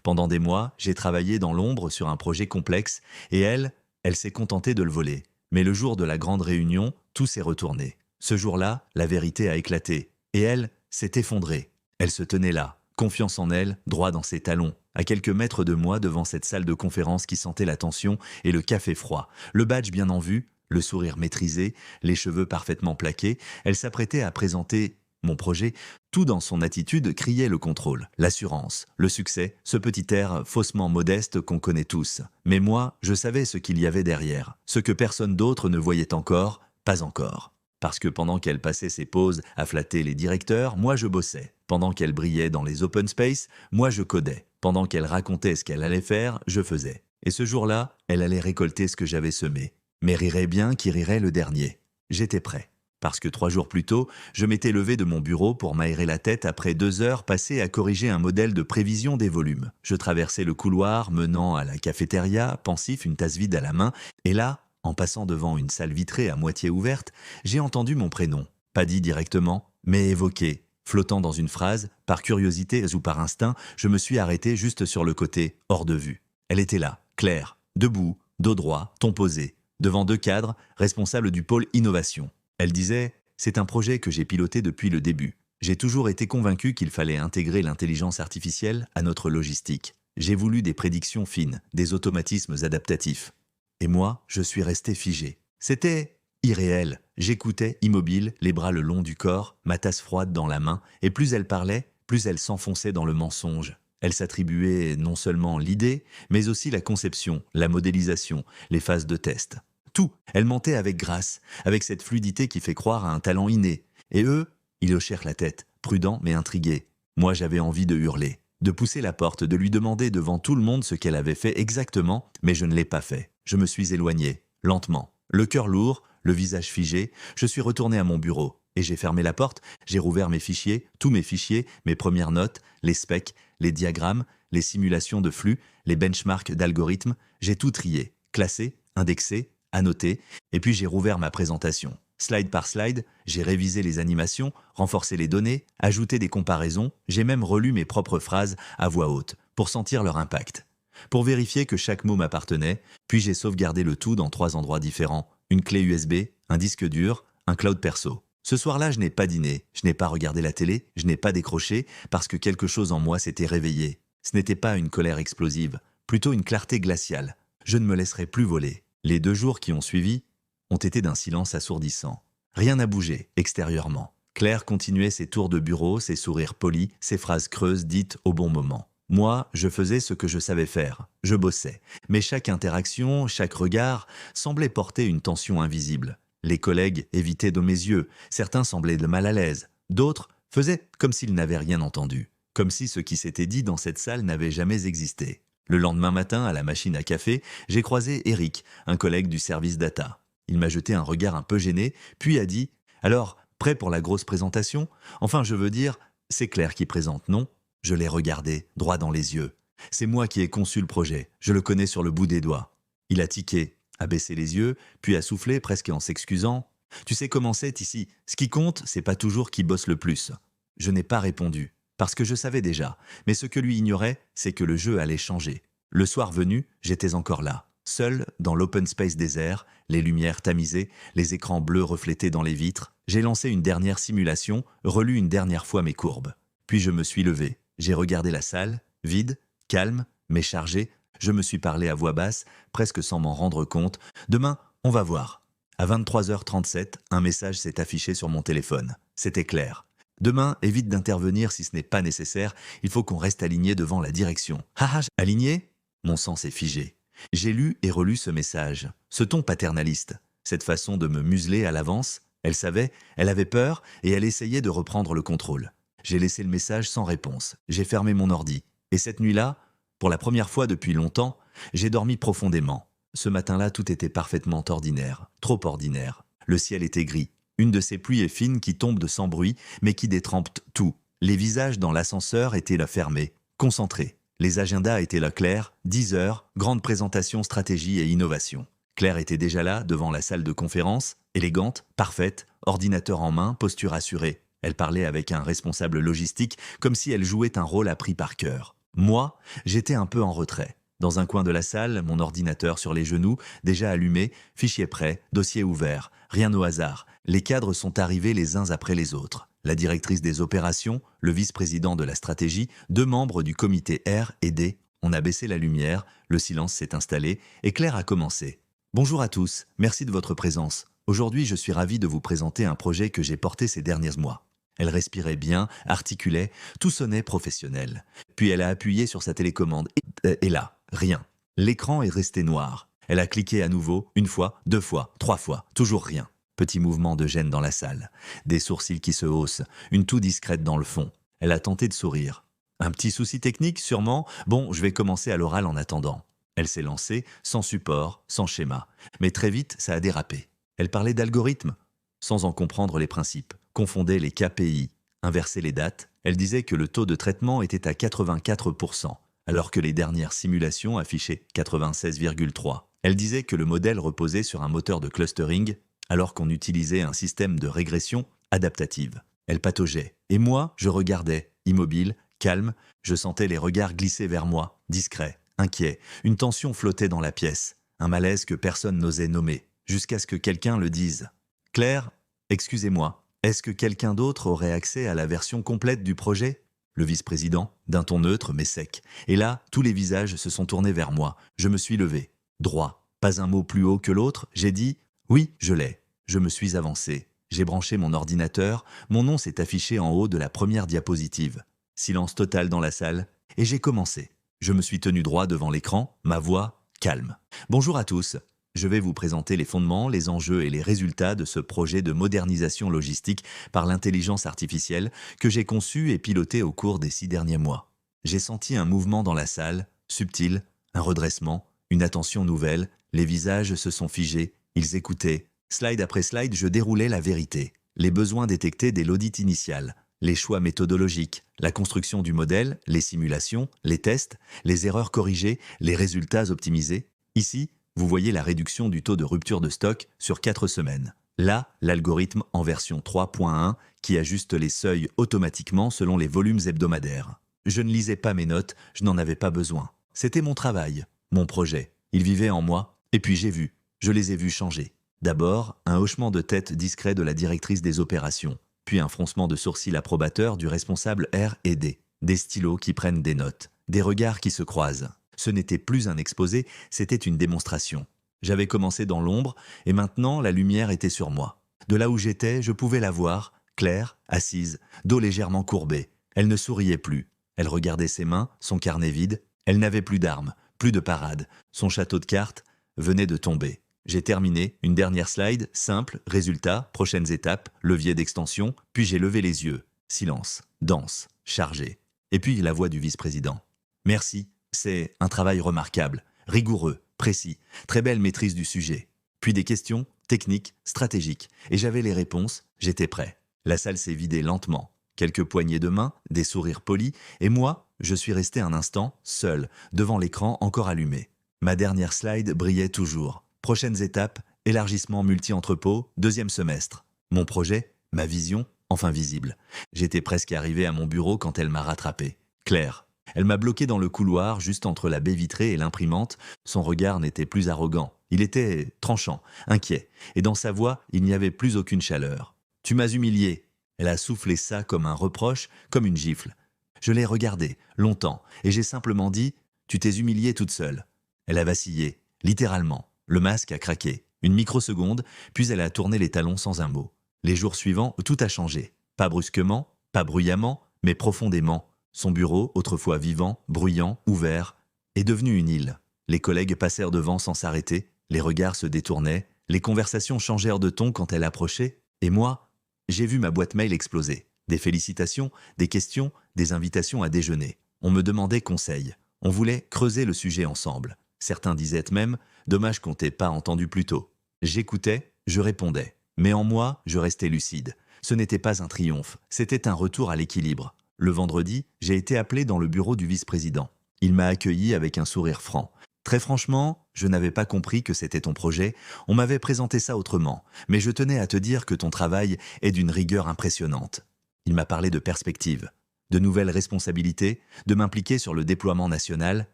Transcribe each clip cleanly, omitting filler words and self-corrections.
Pendant des mois, j'ai travaillé dans l'ombre sur un projet complexe et elle s'est contentée de le voler. Mais le jour de la grande réunion, tout s'est retourné. Ce jour-là, la vérité a éclaté et elle s'est effondrée. Elle se tenait là, confiance en elle, droit dans ses talons, à quelques mètres de moi devant cette salle de conférence qui sentait la tension et le café froid, le badge bien en vue, le sourire maîtrisé, les cheveux parfaitement plaqués. Elle s'apprêtait à présenter mon projet. Tout dans son attitude criait le contrôle, l'assurance, le succès, ce petit air faussement modeste qu'on connaît tous. Mais moi, je savais ce qu'il y avait derrière, ce que personne d'autre ne voyait encore, pas encore. Parce que pendant qu'elle passait ses pauses à flatter les directeurs, moi je bossais. Pendant qu'elle brillait dans les open space, moi je codais. Pendant qu'elle racontait ce qu'elle allait faire, je faisais. Et ce jour-là, elle allait récolter ce que j'avais semé. Mais rirait bien qui rirait le dernier. J'étais prêt. Parce que 3 jours plus tôt, je m'étais levé de mon bureau pour m'aérer la tête après 2 heures passées à corriger un modèle de prévision des volumes. Je traversais le couloir menant à la cafétéria, pensif, une tasse vide à la main, et là, en passant devant une salle vitrée à moitié ouverte, j'ai entendu mon prénom. Pas dit directement, mais évoqué. Flottant dans une phrase, par curiosité ou par instinct, je me suis arrêté juste sur le côté, hors de vue. Elle était là, claire, debout, dos droit, ton posé, devant 2 cadres, responsables du pôle innovation. Elle disait « C'est un projet que j'ai piloté depuis le début. J'ai toujours été convaincu qu'il fallait intégrer l'intelligence artificielle à notre logistique. J'ai voulu des prédictions fines, des automatismes adaptatifs. Et moi, je suis resté figé. C'était irréel. J'écoutais, immobile, les bras le long du corps, ma tasse froide dans la main, et plus elle parlait, plus elle s'enfonçait dans le mensonge. Elle s'attribuait non seulement l'idée, mais aussi la conception, la modélisation, les phases de test. Tout. Elle mentait avec grâce, avec cette fluidité qui fait croire à un talent inné. Et eux, ils hochèrent la tête, prudents mais intrigués. Moi, j'avais envie de hurler, de pousser la porte, de lui demander devant tout le monde ce qu'elle avait fait exactement, mais je ne l'ai pas fait. Je me suis éloigné, lentement. Le cœur lourd, le visage figé, je suis retourné à mon bureau. Et j'ai fermé la porte, j'ai rouvert mes fichiers, tous mes fichiers, mes premières notes, les specs, les diagrammes, les simulations de flux, les benchmarks d'algorithmes. J'ai tout trié, classé, indexé, annoté, et puis j'ai rouvert ma présentation. Slide par slide, j'ai révisé les animations, renforcé les données, ajouté des comparaisons, j'ai même relu mes propres phrases à voix haute, pour sentir leur impact. Pour vérifier que chaque mot m'appartenait, puis j'ai sauvegardé le tout dans 3 endroits différents, une clé USB, un disque dur, un cloud perso. Ce soir-là, je n'ai pas dîné, je n'ai pas regardé la télé, je n'ai pas décroché, parce que quelque chose en moi s'était réveillé. Ce n'était pas une colère explosive, plutôt une clarté glaciale. Je ne me laisserai plus voler. Les 2 jours qui ont suivi ont été d'un silence assourdissant. Rien n'a bougé, extérieurement. Claire continuait ses tours de bureau, ses sourires polis, ses phrases creuses dites au bon moment. Moi, je faisais ce que je savais faire. Je bossais. Mais chaque interaction, chaque regard semblait porter une tension invisible. Les collègues évitaient de mes yeux. Certains semblaient de mal à l'aise. D'autres faisaient comme s'ils n'avaient rien entendu. Comme si ce qui s'était dit dans cette salle n'avait jamais existé. Le lendemain matin, à la machine à café, j'ai croisé Eric, un collègue du service data. Il m'a jeté un regard un peu gêné, puis a dit « Alors, prêt pour la grosse présentation ? Enfin, je veux dire, c'est Claire qui présente, non ?» Je l'ai regardé, droit dans les yeux. C'est moi qui ai conçu le projet, je le connais sur le bout des doigts. Il a tiqué, a baissé les yeux, puis a soufflé presque en s'excusant. « Tu sais comment c'est ici, ce qui compte, c'est pas toujours qui bosse le plus. » Je n'ai pas répondu. Parce que je savais déjà, mais ce que lui ignorait, c'est que le jeu allait changer. Le soir venu, j'étais encore là, seul dans l'open space désert, les lumières tamisées, les écrans bleus reflétés dans les vitres. J'ai lancé une dernière simulation, relu une dernière fois mes courbes. Puis je me suis levé, j'ai regardé la salle, vide, calme, mais chargée. Je me suis parlé à voix basse, presque sans m'en rendre compte. Demain, on va voir. À 23h37, un message s'est affiché sur mon téléphone. C'était clair. Demain, évite d'intervenir si ce n'est pas nécessaire, il faut qu'on reste aligné devant la direction. Haha, aligné ? Mon sang s'est figé. J'ai lu et relu ce message, ce ton paternaliste, cette façon de me museler à l'avance. Elle savait, elle avait peur et elle essayait de reprendre le contrôle. J'ai laissé le message sans réponse, j'ai fermé mon ordi. Et cette nuit-là, pour la première fois depuis longtemps, j'ai dormi profondément. Ce matin-là, tout était parfaitement ordinaire, trop ordinaire. Le ciel était gris. Une de ces pluies fines qui tombent de sans bruit, mais qui détrempent tout. Les visages dans l'ascenseur étaient là fermés, concentrés. Les agendas étaient là clairs, 10 heures, grande présentation, stratégie et innovation. Claire était déjà là, devant la salle de conférence, élégante, parfaite, ordinateur en main, posture assurée. Elle parlait avec un responsable logistique, comme si elle jouait un rôle appris par cœur. Moi, j'étais un peu en retrait. Dans un coin de la salle, mon ordinateur sur les genoux, déjà allumé, fichier prêt, dossier ouvert, rien au hasard. Les cadres sont arrivés les uns après les autres. La directrice des opérations, le vice-président de la stratégie, 2 membres du comité R et D. On a baissé la lumière, le silence s'est installé et Claire a commencé. Bonjour à tous, merci de votre présence. Aujourd'hui, je suis ravi de vous présenter un projet que j'ai porté ces derniers mois. Elle respirait bien, articulait, tout sonnait professionnel. Puis elle a appuyé sur sa télécommande et là, rien. L'écran est resté noir. Elle a cliqué à nouveau, 1 fois, 2 fois, 3 fois, toujours rien. Petit mouvement de gêne dans la salle. Des sourcils qui se haussent, une toux discrète dans le fond. Elle a tenté de sourire. Un petit souci technique, sûrement. Bon, je vais commencer à l'oral en attendant. Elle s'est lancée, sans support, sans schéma. Mais très vite, ça a dérapé. Elle parlait d'algorithmes, sans en comprendre les principes, confondait les KPI, inversait les dates. Elle disait que le taux de traitement était à 84%, alors que les dernières simulations affichaient 96,3%. Elle disait que le modèle reposait sur un moteur de clustering, alors qu'on utilisait un système de régression adaptative. Elle pataugeait. Et moi, je regardais, immobile, calme, je sentais les regards glisser vers moi, discrets, inquiets. Une tension flottait dans la pièce, un malaise que personne n'osait nommer, jusqu'à ce que quelqu'un le dise. « Claire, excusez-moi, est-ce que quelqu'un d'autre aurait accès à la version complète du projet ?» Le vice-président, d'un ton neutre mais sec. Et là, tous les visages se sont tournés vers moi. Je me suis levé. Droit, pas un mot plus haut que l'autre, j'ai dit « Oui, je l'ai ». Je me suis avancé. J'ai branché mon ordinateur, mon nom s'est affiché en haut de la première diapositive. Silence total dans la salle, et j'ai commencé. Je me suis tenu droit devant l'écran, ma voix calme. Bonjour à tous. Je vais vous présenter les fondements, les enjeux et les résultats de ce projet de modernisation logistique par l'intelligence artificielle que j'ai conçu et piloté au cours des 6 derniers mois. J'ai senti un mouvement dans la salle, subtil, un redressement, une attention nouvelle, les visages se sont figés, ils écoutaient. Slide après slide, je déroulais la vérité, les besoins détectés dès l'audit initial, les choix méthodologiques, la construction du modèle, les simulations, les tests, les erreurs corrigées, les résultats optimisés. Ici, vous voyez la réduction du taux de rupture de stock sur 4 semaines. Là, l'algorithme en version 3.1 qui ajuste les seuils automatiquement selon les volumes hebdomadaires. Je ne lisais pas mes notes, je n'en avais pas besoin. C'était mon travail, mon projet. Il vivait en moi, et puis je les ai vus changer. D'abord, un hochement de tête discret de la directrice des opérations, puis un froncement de sourcils approbateur du responsable R et D. Des stylos qui prennent des notes, des regards qui se croisent. Ce n'était plus un exposé, c'était une démonstration. J'avais commencé dans l'ombre, et maintenant la lumière était sur moi. De là où j'étais, je pouvais la voir, Claire, assise, dos légèrement courbé. Elle ne souriait plus. Elle regardait ses mains, son carnet vide. Elle n'avait plus d'armes, plus de parade. Son château de cartes venait de tomber. J'ai terminé, une dernière slide, simple, résultat, prochaines étapes, levier d'extension, puis j'ai levé les yeux. Silence, dense, chargé. Et puis la voix du vice-président. Merci, c'est un travail remarquable, rigoureux, précis, très belle maîtrise du sujet. Puis des questions, techniques, stratégiques. Et j'avais les réponses, j'étais prêt. La salle s'est vidée lentement. Quelques poignées de main, des sourires polis, et moi, je suis resté un instant, seul, devant l'écran encore allumé. Ma dernière slide brillait toujours. Prochaines étapes, élargissement multi-entrepôt, 2e semestre. Mon projet, ma vision, enfin visible. J'étais presque arrivé à mon bureau quand elle m'a rattrapé. Claire. Elle m'a bloqué dans le couloir, juste entre la baie vitrée et l'imprimante. Son regard n'était plus arrogant. Il était tranchant, inquiet. Et dans sa voix, il n'y avait plus aucune chaleur. « Tu m'as humilié !» Elle a soufflé ça comme un reproche, comme une gifle. Je l'ai regardée, longtemps, et j'ai simplement dit « Tu t'es humiliée toute seule !» Elle a vacillé, littéralement. Le masque a craqué. Une microseconde, puis elle a tourné les talons sans un mot. Les jours suivants, tout a changé. Pas brusquement, pas bruyamment, mais profondément. Son bureau, autrefois vivant, bruyant, ouvert, est devenu une île. Les collègues passèrent devant sans s'arrêter, les regards se détournaient, les conversations changèrent de ton quand elle approchait, et moi, j'ai vu ma boîte mail exploser. Des félicitations, des questions, des invitations à déjeuner. On me demandait conseil. On voulait creuser le sujet ensemble. Certains disaient même « dommage qu'on t'ait pas entendu plus tôt ». J'écoutais, je répondais. Mais en moi, je restais lucide. Ce n'était pas un triomphe, c'était un retour à l'équilibre. Le vendredi, j'ai été appelé dans le bureau du vice-président. Il m'a accueilli avec un sourire franc. Très franchement, je n'avais pas compris que c'était ton projet. On m'avait présenté ça autrement. Mais je tenais à te dire que ton travail est d'une rigueur impressionnante. Il m'a parlé de perspective. de nouvelles responsabilités, de m'impliquer sur le déploiement national.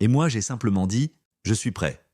Et moi, j'ai simplement dit « Je suis prêt ».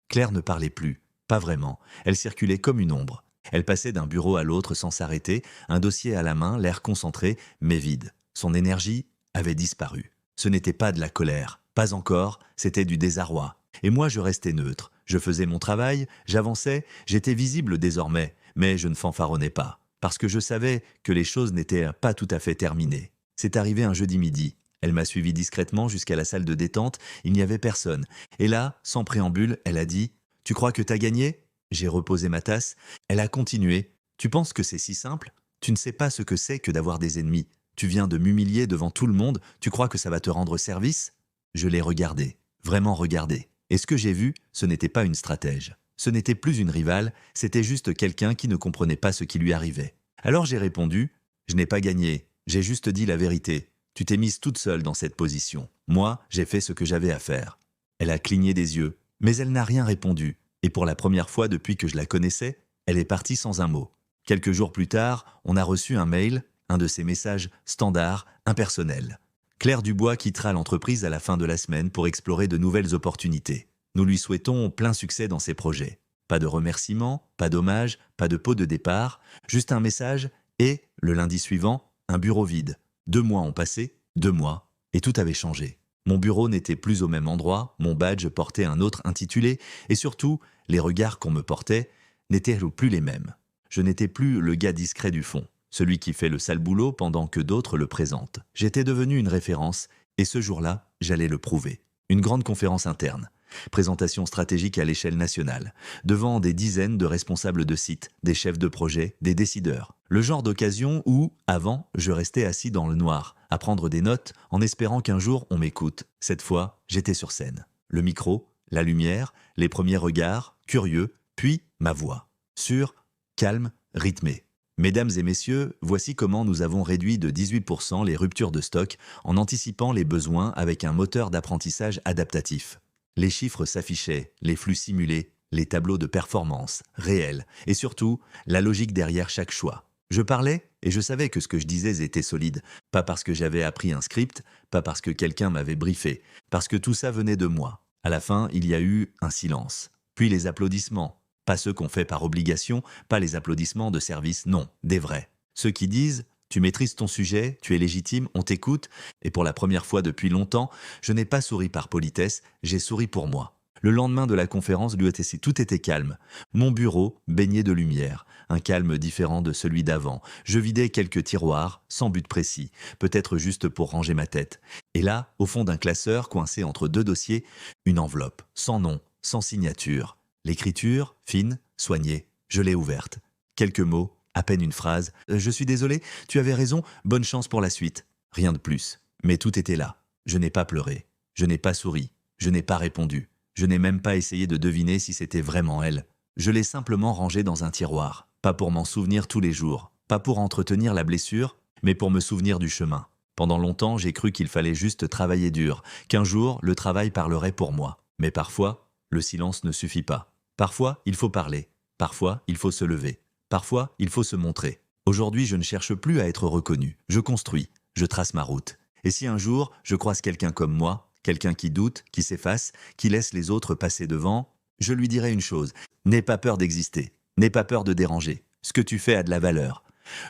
Claire ne parlait plus, pas vraiment. Elle circulait comme une ombre. Elle passait d'un bureau à l'autre sans s'arrêter, un dossier à la main, l'air concentré, mais vide. Son énergie avait disparu. Ce n'était pas de la colère, pas encore, c'était du désarroi. Et moi, je restais neutre. Je faisais mon travail, j'avançais, j'étais visible désormais, mais je ne fanfaronnais pas, parce que je savais que les choses n'étaient pas tout à fait terminées. C'est arrivé un jeudi midi. Elle m'a suivi discrètement jusqu'à la salle de détente, il n'y avait personne. Et là, sans préambule, elle a dit « Tu crois que t'as gagné ?» J'ai reposé ma tasse. Elle a continué « Tu penses que c'est si simple ? Tu ne sais pas ce que c'est que d'avoir des ennemis. Tu viens de m'humilier devant tout le monde, tu crois que ça va te rendre service ?» Je l'ai regardé, vraiment regardé. Et ce que j'ai vu, ce n'était pas une stratège. Ce n'était plus une rivale, c'était juste quelqu'un qui ne comprenait pas ce qui lui arrivait. Alors j'ai répondu « Je n'ai pas gagné, j'ai juste dit la vérité. Tu t'es mise toute seule dans cette position. Moi, j'ai fait ce que j'avais à faire. » Elle a cligné des yeux, mais elle n'a rien répondu. Et pour la première fois depuis que je la connaissais, elle est partie sans un mot. Quelques jours plus tard, on a reçu un mail, un de ces messages standards, impersonnels. Claire Dubois quittera l'entreprise à la fin de la semaine pour explorer de nouvelles opportunités. Nous lui souhaitons plein succès dans ses projets. Pas de remerciements, pas d'hommage, pas de pot de départ, juste un message et, le lundi suivant, un bureau vide. 2 mois ont passé, 2 mois, et tout avait changé. Mon bureau n'était plus au même endroit, mon badge portait un autre intitulé, et surtout, les regards qu'on me portait n'étaient plus les mêmes. Je n'étais plus le gars discret du fond, celui qui fait le sale boulot pendant que d'autres le présentent. J'étais devenu une référence, et ce jour-là, j'allais le prouver. Une grande conférence interne. Présentation stratégique à l'échelle nationale, devant des dizaines de responsables de sites, des chefs de projet, des décideurs. Le genre d'occasion où, avant, je restais assis dans le noir, à prendre des notes en espérant qu'un jour on m'écoute. Cette fois, j'étais sur scène. Le micro, la lumière, les premiers regards, curieux, puis ma voix. Sûre, calme, rythmée. Mesdames et messieurs, voici comment nous avons réduit de 18% les ruptures de stock en anticipant les besoins avec un moteur d'apprentissage adaptatif. Les chiffres s'affichaient, les flux simulés, les tableaux de performance, réels, et surtout, la logique derrière chaque choix. Je parlais et je savais que ce que je disais était solide, pas parce que j'avais appris un script, pas parce que quelqu'un m'avait briefé, parce que tout ça venait de moi. À la fin, il y a eu un silence, puis les applaudissements. Pas ceux qu'on fait par obligation, pas les applaudissements de service, non, des vrais. Ceux qui disent « tu maîtrises ton sujet, tu es légitime, on t'écoute », et pour la première fois depuis longtemps, je n'ai pas souri par politesse, j'ai souri pour moi. Le lendemain de la conférence, l'UETC, tout était calme. Mon bureau baigné de lumière, un calme différent de celui d'avant. Je vidais quelques tiroirs, sans but précis, peut-être juste pour ranger ma tête. Et là, au fond d'un classeur, coincé entre 2 dossiers, une enveloppe, sans nom, sans signature. L'écriture, fine, soignée, je l'ai ouverte. Quelques mots, à peine une phrase. « Je suis désolé, tu avais raison, bonne chance pour la suite. » Rien de plus. Mais tout était là. Je n'ai pas pleuré. Je n'ai pas souri. Je n'ai pas répondu. Je n'ai même pas essayé de deviner si c'était vraiment elle. Je l'ai simplement rangée dans un tiroir. Pas pour m'en souvenir tous les jours. Pas pour entretenir la blessure, mais pour me souvenir du chemin. Pendant longtemps, j'ai cru qu'il fallait juste travailler dur, qu'un jour, le travail parlerait pour moi. Mais parfois, le silence ne suffit pas. Parfois, il faut parler. Parfois, il faut se lever. Parfois, il faut se montrer. Aujourd'hui, je ne cherche plus à être reconnu. Je construis. Je trace ma route. Et si un jour, je croise quelqu'un comme moi, quelqu'un qui doute, qui s'efface, qui laisse les autres passer devant, je lui dirai une chose. N'aie pas peur d'exister. N'aie pas peur de déranger. Ce que tu fais a de la valeur.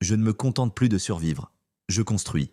Je ne me contente plus de survivre. Je construis.